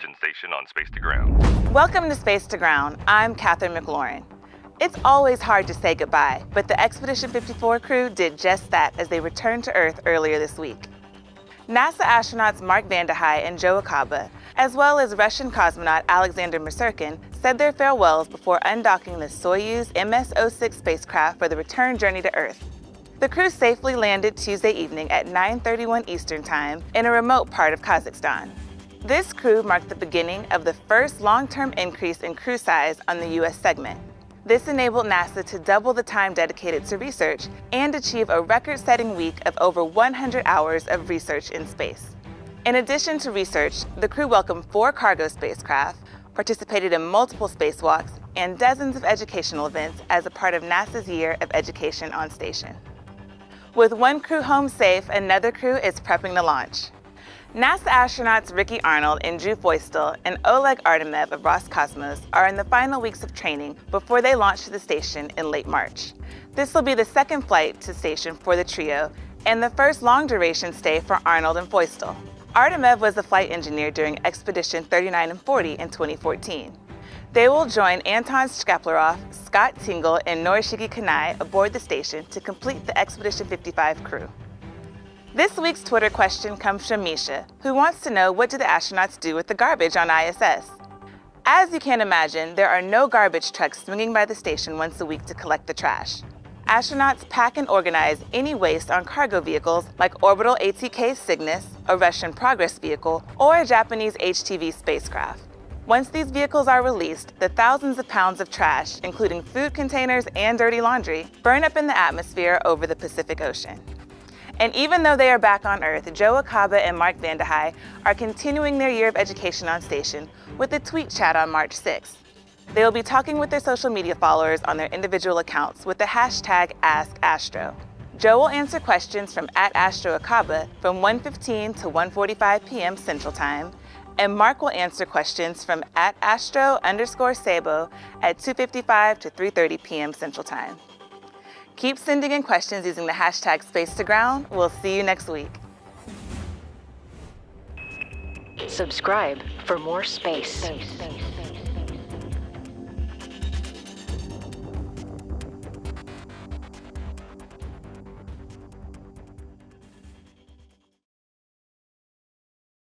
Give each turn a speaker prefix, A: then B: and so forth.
A: Houston Station on Space to Ground.
B: Welcome to Space to Ground. I'm Catherine McLaurin. It's always hard to say goodbye, but the Expedition 54 crew did just that as they returned to Earth earlier this week. NASA astronauts Mark Vande Hei and Joe Acaba, as well as Russian cosmonaut Alexander Misurkin, said their farewells before undocking the Soyuz MS-06 spacecraft for the return journey to Earth. The crew safely landed Tuesday evening at 9:31 Eastern Time in a remote part of Kazakhstan. This crew marked the beginning of the first long-term increase in crew size on the U.S. segment. This enabled NASA to double the time dedicated to research and achieve a record-setting week of over 100 hours of research in space. In addition to research, the crew welcomed 4 cargo spacecraft, participated in multiple spacewalks, and dozens of educational events as a part of NASA's Year of Education on Station. With one crew home safe, another crew is prepping to launch. NASA astronauts Ricky Arnold and Drew Feustel and Oleg Artemev of Roscosmos are in the final weeks of training before they launch to the station in late March. This will be the second flight to station for the trio and the first long-duration stay for Arnold and Feustel. Artemev was the flight engineer during Expedition 39 and 40 in 2014. They will join Anton Shkaplerov, Scott Tingle, and Norishiki Kanai aboard the station to complete the Expedition 55 crew. This week's Twitter question comes from Misha, who wants to know what do the astronauts do with the garbage on ISS? As you can imagine, there are no garbage trucks swinging by the station once a week to collect the trash. Astronauts pack and organize any waste on cargo vehicles like orbital ATK Cygnus, a Russian Progress vehicle, or a Japanese HTV spacecraft. Once these vehicles are released, the thousands of pounds of trash, including food containers and dirty laundry, burn up in the atmosphere over the Pacific Ocean. And even though they are back on Earth, Joe Acaba and Mark Vande Hei are continuing their year of education on station with a tweet chat on March 6th. They will be talking with their social media followers on their individual accounts with the hashtag AskAstro. Joe will answer questions from @AstroAcaba from 1:15 to 1:45 p.m. Central Time, and Mark will answer questions from @Astro_Sabo at 2:55 to 3:30 p.m. Central Time. Keep sending in questions using the hashtag #SpaceToGround. We'll see you next week.
C: Subscribe for more space.